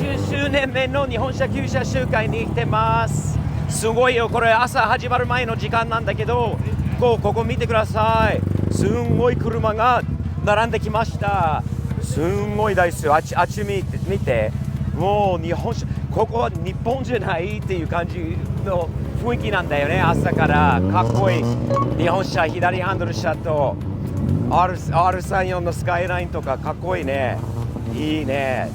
10周年目の日本車旧車集会に来てます。すごいよ、これ朝始まる前の時間なんだけど、ここ見てください。すんごい車が並んできました。すんごいですよ。あっち見て、もう日本車、ここは日本じゃないっていう感じの雰囲気なんだよね。朝からかっこいい日本車、左ハンドル車と R34 のスカイラインとかかっこいいね。いいね。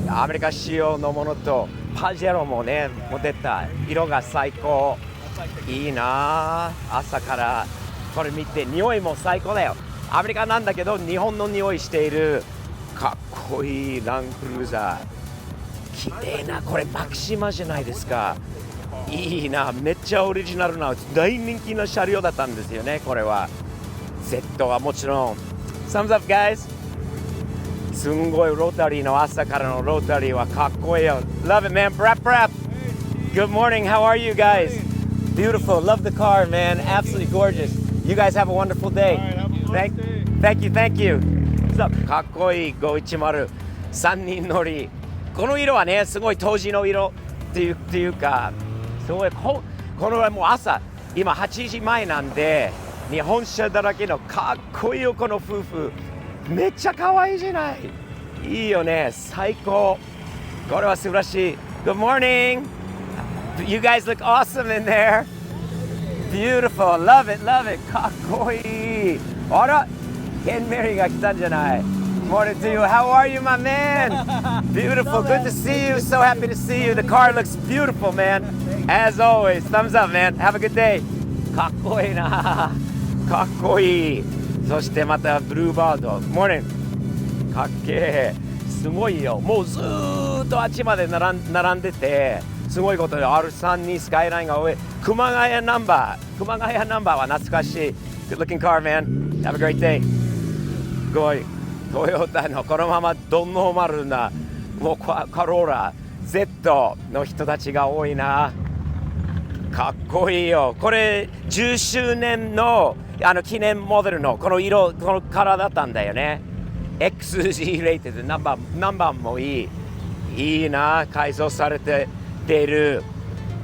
アメリカ仕様のものとパジェロもね、もう出た。色が最高。いいな。朝からこれ見て、匂いも最高だよ。アメリカなんだけど日本の匂いしているかっこいいランクルーザー。綺麗な、これマキシマじゃないですか。いいな、めっちゃオリジナルな大人気の車両だったんですよね。これは Z はもちろん。 Thumbs up guys。 すんごいロータリーの朝からのロータリーはかっこいいよ。 Love it man. Brap. Good morning, how are you guys? Beautiful, love the car man, absolutely gorgeous. You guys have a wonderful day. Thank you. かっこいい510 3人乗り。この色はね、すごい当時の色っていうか、すごいこのもう朝、今8時前なんで、日本車だらけのかっこいいよ、この夫婦。めっちゃ可愛いじゃない。いいよね、最高。これは素晴らしい。Good morning. You guys look awesome in there. Beautiful. Love it. かっこいい。あら、ケンメリーが来たんじゃない。Morning to you. How are you, my man? Beautiful. Good to see you. So happy to see you. The car looks beautiful, man. As always. Thumbs up, man. Have a good day. かっこいいな。かっこいい。そしてまたブルーバード。Morning. かっけー。すごいよ。もうずーっとあっちまで並んでて、すごいことで R32 スカイラインが上。熊谷ナンバーは懐かしい。Good looking car, man. Have a great day. すごい。トヨタのこのままドンノーマルなもうカローラ Z の人たちが多いな。かっこいいよ。これ10周年の記念モデルのこの色、このカラーだったんだよね。 XG レイテッドナンバーもいいな。改造されて出る。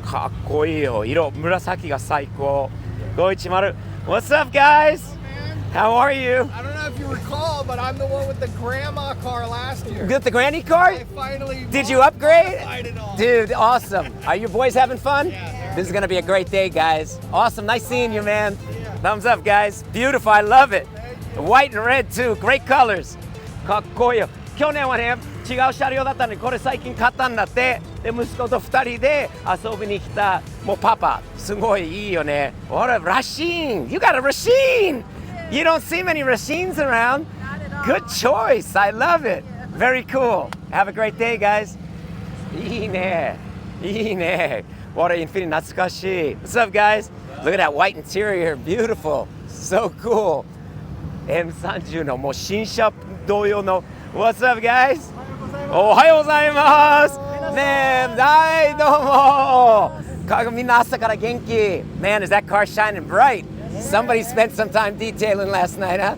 かっこいいよ。色紫が最高。510 What's up guys?How are you? I don't know if you recall, but I'm the one with the grandma car last year. Got the granny car? I finally Did you upgrade? modified it all. Dude, awesome. Are you boys having fun? Yeah. This is going to be a great day, guys. Awesome. Nice seeing you, man. Thumbs up, guys. Beautiful. I love it. White and red, too. Great colors. かっこいいよ。去年はね、違う車両だったのに、これ最近買ったんだって。で、息子と2人で遊びに来た。もうパパ、すごいいいよね。What a Racine. You got a Racine.You don't see many Racines around. Not at all. Good choice. I love it. Very cool. Have a great day, guys. いいね。What a Infiniti 懐かしい。What's up, guys? Look at that white interior. Beautiful. So cool. M30 のもう新車同様の。What's up, guys? おはようございます。ねえ、はい、どうも。みんな朝から元気。Man, is that car shining bright?Somebody spent some time detailing last night, huh?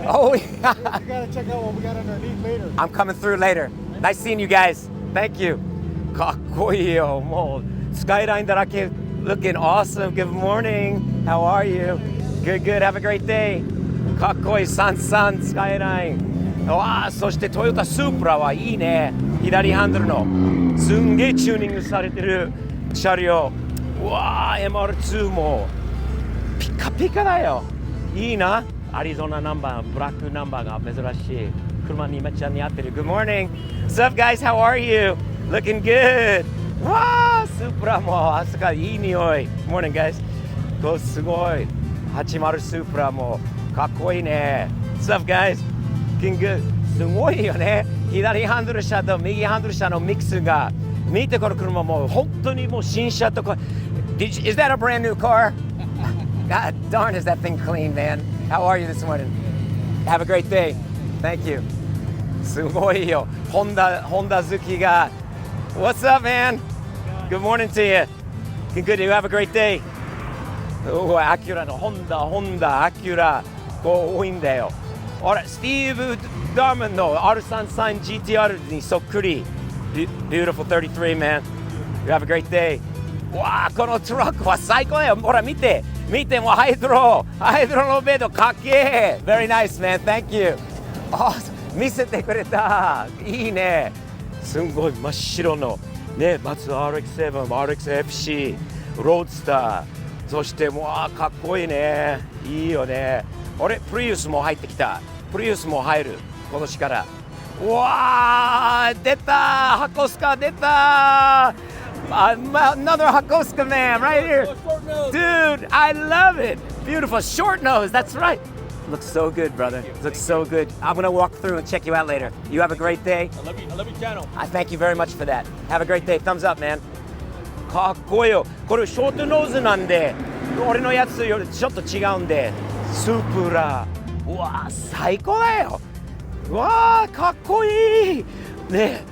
Oh, yeah. You gotta check out what we got underneath later. I'm coming through later. Nice seeing you guys. Thank you. かっこいいよ。もうスカイラインだらけ。Looking awesome. Good morning. How are you? Good. Have a great day. かっこいい。サンスカイライン。わあ、そしてトヨタスープラはいいね。左ハンドルのすんげえチューニングされてる車両。わあ、MR2 も。ピカピカだよ。いいな。アリゾナナンバー、ブラックナンバーが珍しい。車にめっちゃ似合ってる。Good morning. What's up, guys? How are you? Looking good. わあ、スープラも朝からいい匂い。Morning, guys. こうすごい。80スープラもかっこいいね。What's up, guys? Looking good. すごいよね。左ハンドル車と右ハンドル車のミックスが。見てこの車も本当にもう新車とか。Is that a brand new car?God darn, is that thing clean, man. How are you this morning? Have a great day. Thank you. すごいよ。ホンダ好きが。What's up, man? Good morning to you. Good. You have a great day. アキュラのホンダ、アキュラ、こう多いんだよ。あれ、スティーブ・ダーマンの R33GTR にそっくり。Beautiful 33, man. You have a great day. わあ、このトラックは最高だよ。ほら、見てもうハイドロのベッドかっけえ。Very nice, man. Thank you. あ、見せてくれた。いいね。すんごい真っ白のね、まず RX7、RXFC、ロードスター、そしてもうかっこいいね。いいよね。俺、プリウスも入ってきた。プリウスも入る。今年から。うわあ、出た。箱スカ出た。Another Hakoska man right here. Dude, I love it. Beautiful short nose. That's right. Looks so good, brother. Looks so good. I'm going to walk through and check you out later. You have a great day. I love your channel. I thank you very much for that. Have a great day. Thumbs up, man. かっこいいよ。これショートノーズなんで、俺のやつよりちょっと違うんで、スープラ。うわー、最高だよ。うわー、かっこいい。ね、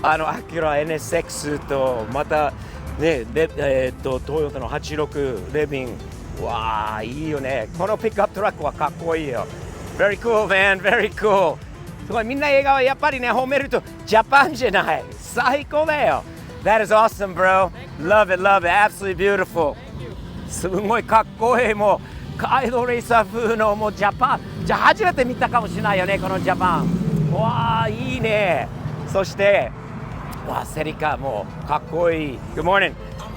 アキュラ NSX とまたね、トヨタの86レビン。わー、いいよね。このピックアップトラックはかっこいいよ。Very cool, man. Very cool. すごい、みんな笑顔やっぱりね、褒めるとジャパンじゃない。最高だよ。That is awesome, bro. Love it, love it. Absolutely beautiful. すごいかっこいい。もうカイドレーサー風のもうジャパン。じゃあ初めて見たかもしれないよね、このジャパン。わあ、いいね。そしてわあ、セリカもうかっこいい。Good morning。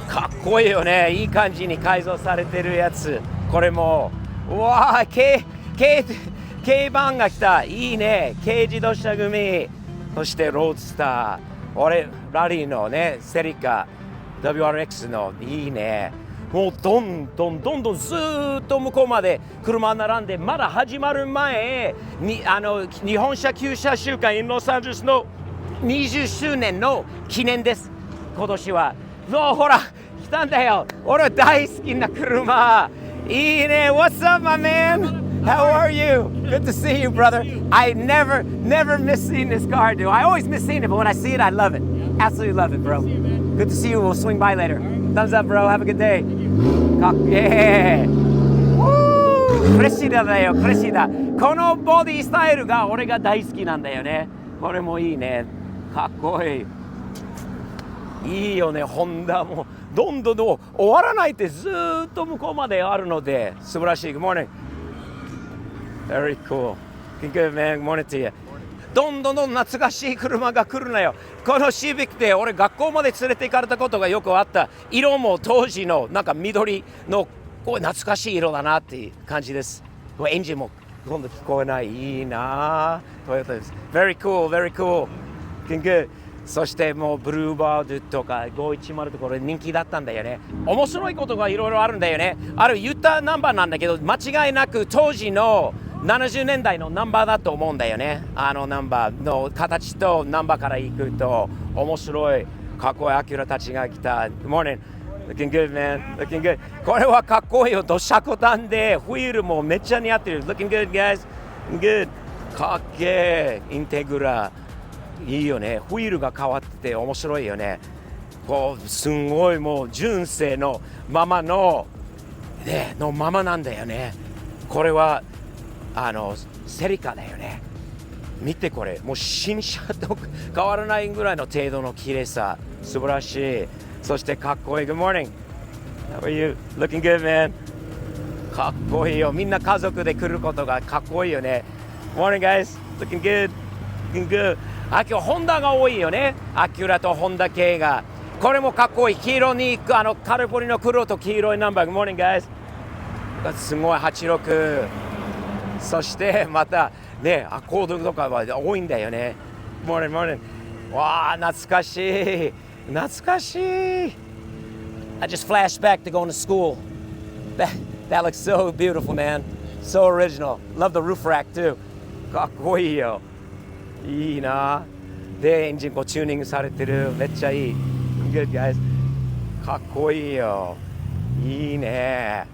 かっこいいよね。いい感じに改造されてるやつ。これもわあ、軽バンが来た。いいね。軽自動車組。そしてロードスター。俺ラリーのね、セリカ WRX のいいね。もうどんどんずーっと向こうまで車並んで、まだ始まる前に日本車旧車週間 in ロサンゼルスの20周年の記念です。今年はそうほら来たんだよ。俺大好きな車。いいね。 What's up, my man? How are you? Good to see you, brother. I never miss seeing this car, dude. I always miss seeing it, but when I see it, I love it. Absolutely love it, bro. Good to see you. We'll swing by later. Thumbs up, bro. Have a good day. かっけえ。クレシダだよ、クレシダ。このボディスタイルが俺が大好きなんだよね。これもいいね。かっこいい。いいよね、ホンダもどんどん終わらないってずーっと向こうまであるので素晴らしい。Good morning. Very cool. Good man. Good morning to you. どんどん懐かしい車が来るなよ。このシビックで俺学校まで連れて行かれたことがよくあった。色も当時のなんか緑のこう懐かしい色だなっていう感じです。エンジンも今度聞こえない。いいなトヨタです。Very cool, very cool. Good. そしてもうブルーバードとか510ところ人気だったんだよね。面白いことがいろいろあるんだよね。あれ言ったナンバーなんだけど、間違いなく当時の70年代のナンバーだと思うんだよね。あのナンバーの形とナンバーからいくと面白い。かっこいいアキュラたちが来た。Good morning. Looking good, man. Looking good. これはかっこいいよ。どしゃこたんでホイールもめっちゃ似合ってる。Looking good, guys. Good. かっけえ。インテグラ。いいよね。ホイールが変わってて面白いよね。こうすんごいもう純正のままのねのままなんだよね。これはセリカだよね。見てこれ。もう新車と変わらないぐらいの程度の綺麗さ。素晴らしい。そしてかっこいい。Good morning. How are you? Looking good, man. かっこいいよ。みんな家族で来ることがかっこいいよね。Morning, guys. Looking good. Looking good. 今日ホンダが多いよね。アキュラとホンダ系が。これもかっこいい。黄色にカリフォルニアの黒と黄色いナンバー。Good morning, guys. すごい86。そしてまたね、アコードとかは多いんだよね。Morning, morning. わあ、懐かしい。懐かしい。I just flashed back to going to school. That looks so beautiful, man. So original. Love the roof rack too. かっこいいよ。いいな。で、エンジンこうチューニングされてる。めっちゃいい。Good, guys. かっこいいよ。いいね。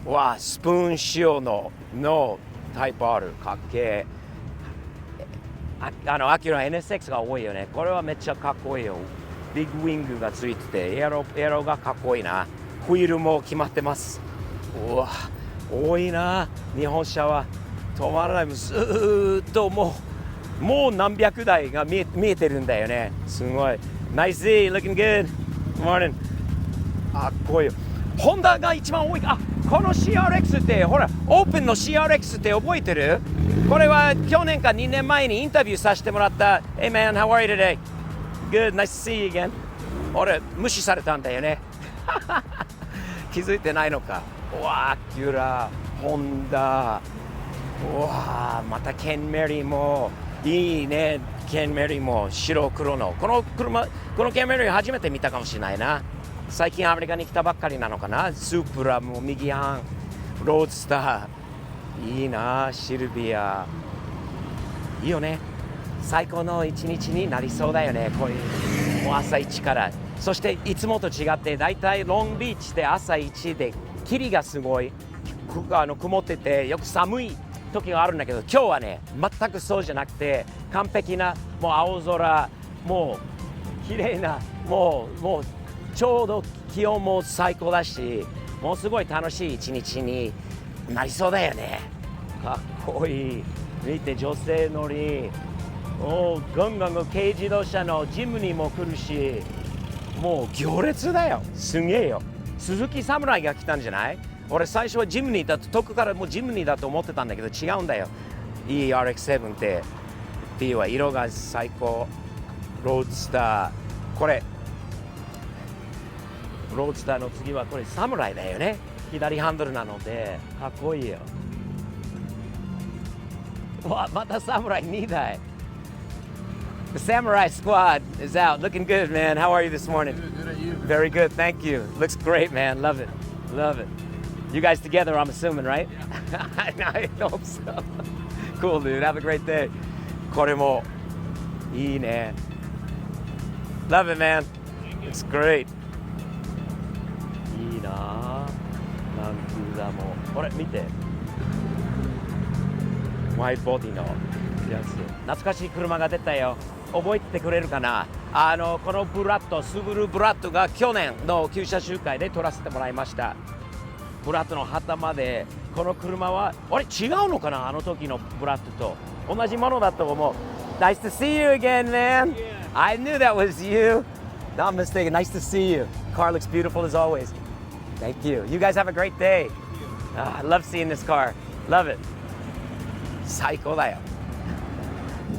わあ、スプーン仕様のタイプある。かっけえ。アキュラ NSX が多いよね。これはめっちゃかっこいいよ。ビッグウィングがついててエアロがかっこいいな。ホイールも決まってます。うわ、多いな。日本車は止まらない。ずーっともうもう何百台が見えてるんだよね。すごい。Nice Z, looking good. Morning. かっこいい。ホンダが一番多い。あ、この CRX って、ほら、オープンの CRX って覚えてる？これは去年か2年前にインタビューさせてもらった。Hey man, how are you today? Good, nice to see you again. 俺、無視されたんだよね。気づいてないのか。うわー、キュラ、ホンダ。うわー、またケンメリーも。いいね、ケンメリーも白黒の。このケンメリー初めて見たかもしれないな。最近アメリカに来たばっかりなのかな。スープラも右半、ロードスター。いいな、シルビア。いいよね。最高の一日になりそうだよね。こういうもう朝一から。そしていつもと違ってだいたいロングビーチで朝一で霧がすごい曇っててよく寒い時があるんだけど、今日はね全くそうじゃなくて完璧なもう青空、もう綺麗な、もうちょうど気温も最高だし、もうすごい楽しい一日になりそうだよね。かっこいい。見て、女性乗り、ガンガン軽自動車のジムにも来るし、もう行列だよ。すげえよ。鈴木サムライが来たんじゃない？俺最初はジムニーだと、遠くからもうジムニーだと思ってたんだけど違うんだよ。ERX7 っていうは色が最高。ロードスター、これロードスターの次はこれサムライだよね。左ハンドルなのでかっこいいよ。わ、またサムライ2台。The Samurai Squad is out. Looking good, man. How are you this morning? Good at you. Very good, thank you. Looks great, man. Love it. Love it. You guys together, I'm assuming, right? Yeah. I hope so. Cool, dude. Have a great day. これもいいね。Love it, man. It's great. いいなぁ。ランクーダも。これ見て。ワイドボディのやつ。懐かしい車が出たよ。覚えてくれるかな。このブラッド、スブルブラッドが去年の旧車集会で撮らせてもらいました。ブラッドの旗まで。この車はあれ違うのかな、あの時のブラッドと同じものだと思う。 Nice to see you again, man. I knew that was you. Not mistaken. Nice to see you. Car looks beautiful as always. Thank you. You guys have a great day. I love seeing this car. Love it. 最高だよ。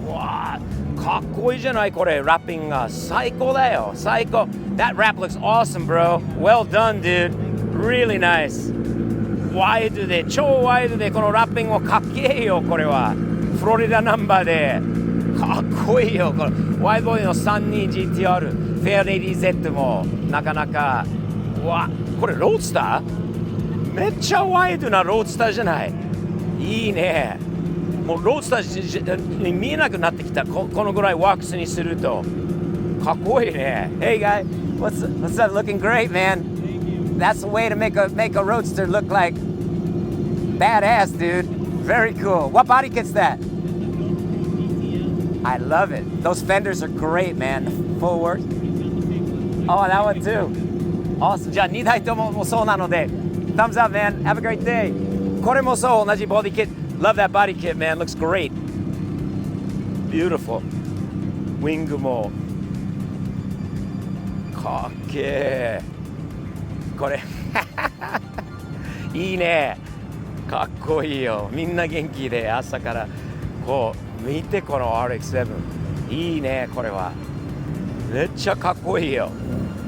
わあ、かっこいいじゃないこれ。ラッピングが最高だよ。最高。That wrap looks awesome, bro. Well done, dude. Really nice. ワイドで、超ワイドでこのラッピングもかっけえよ。これはフロリダナンバーでかっこいいよ。これワイドボディの 32GTR フェアレディ Z もなかなか。わ、これロードスター、めっちゃワイドなロードスターじゃない。いいね。もうロードスターに見えなくなってきた。このぐらいワークスにするとかっこいいね。Hey guy, what's up? Looking great, man. That's the way to make a roadster look like badass, dude. Very cool. What body kit's that? I love it. Those fenders are great, man. Full work. Oh, that one too. Awesome. じゃあ2台ともそうなので Thumbs up, man. Have a great day. これもそう、同じボディキット。Love that body kit, man. Looks great. Beautiful. ウィングもかっけえ。これいいね。かっこいいよ。みんな元気で朝からこう見て、この RX7 いいね。これはめっちゃかっこいいよ。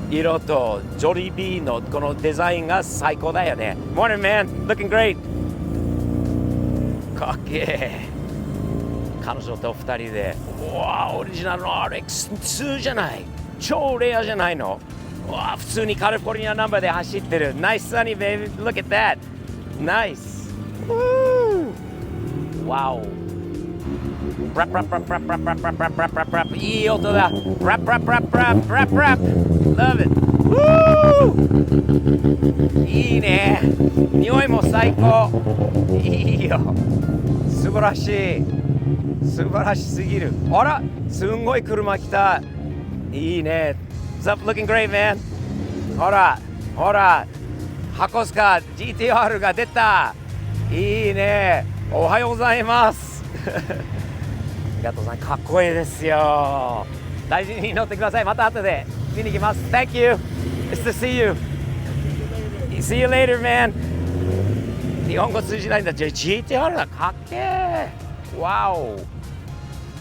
色とジョリー B のこのデザインが最高だよね。Morning, man. Looking great. かっけえ。彼女と2人で、うわ、オリジナルの RX2 じゃない。超レアじゃないの。うわ、普通にカリフォルニアナンバーで走ってる。Nice sunny baby. Look at that. Nice. Wow. ラップラップラップラップラップラップラップラップラップラップラップ、いい音だ。ラップラップラップラップラップラップラップ。Love it. Woo! いいね。匂いも最高。いいよ。素晴らしい。素晴らしすぎる。あら、すんごい車来た。いいね。What's up? Looking great, man. ほら、ほら。箱スカ GTR が出た。いいね。おはようございます。ガトさんかっこいいですよ。大事に乗ってください。また後で見に行きます。 Thank you. It's to see you. See you later, man. 日本語通じないんだ。GTR だ、かっけー。わお。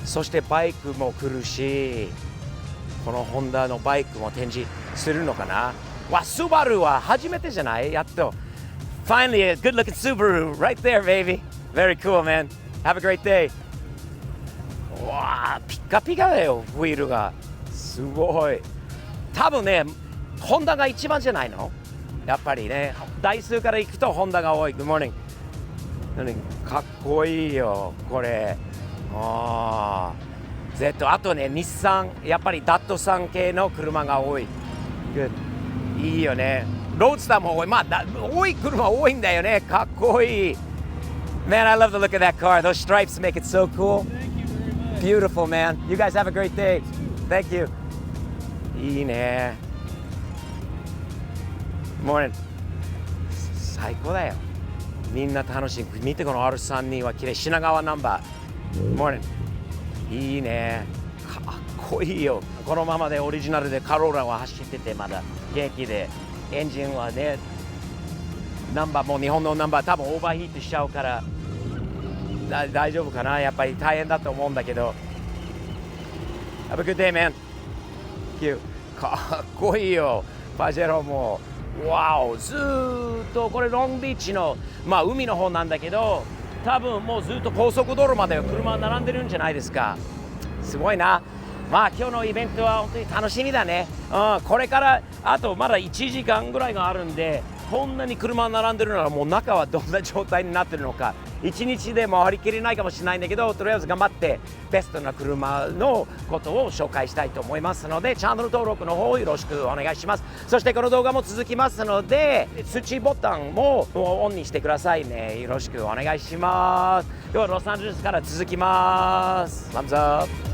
そしてバイクも来るし、このホンダのバイクも展示するのかな。わ、スバルは初めてじゃない？やっと。Finally, a good looking Subaru right there, baby. Very cool, man. Have a great day. わあ、ピッカピカだよ、ホイールが。すごい。多分ね、ホンダが一番じゃないの？やっぱりね、台数から行くとホンダが多い。Good morning. かっこいいよ、これ。あとね、日産、やっぱりダットさん系の車が多い。Good. いいよね。ロードスターも多い。まあ、多い車多いんだよね。かっこいい。Man, I love the look of that car. Those stripes make it so cool. Beautiful, man. You guys have a great day. Thank you. いいね。Morning. 最高だよ。みんな楽しい。見てこの R32 は綺麗。品川ナンバー。Morning. いいね。かっこいいよ。このままでオリジナルでカローラは走っててまだ元気で。エンジンはね、ナンバーも日本のナンバー多分オーバーヒートしちゃうから大丈夫かな。やっぱり大変だと思うんだけど。Have a good day, man. Thank you. かっこいいよ。パジェロも。わお、ずーっとこれロングビーチの、まあ海の方なんだけど、多分もうずっと高速道路まで車並んでるんじゃないですか。すごいな。まあ今日のイベントは本当に楽しみだね。これからあとまだ1時間ぐらいがあるんで、こんなに車並んでるならもう中はどんな状態になってるのか1日で回りきれないかもしれないんだけど、とりあえず頑張ってベストな車のことを紹介したいと思いますので、チャンネル登録の方よろしくお願いします。そしてこの動画も続きますので、通知ボタンもオンにしてくださいね。よろしくお願いします。ではロサンゼルスから続きます。Thumbs up。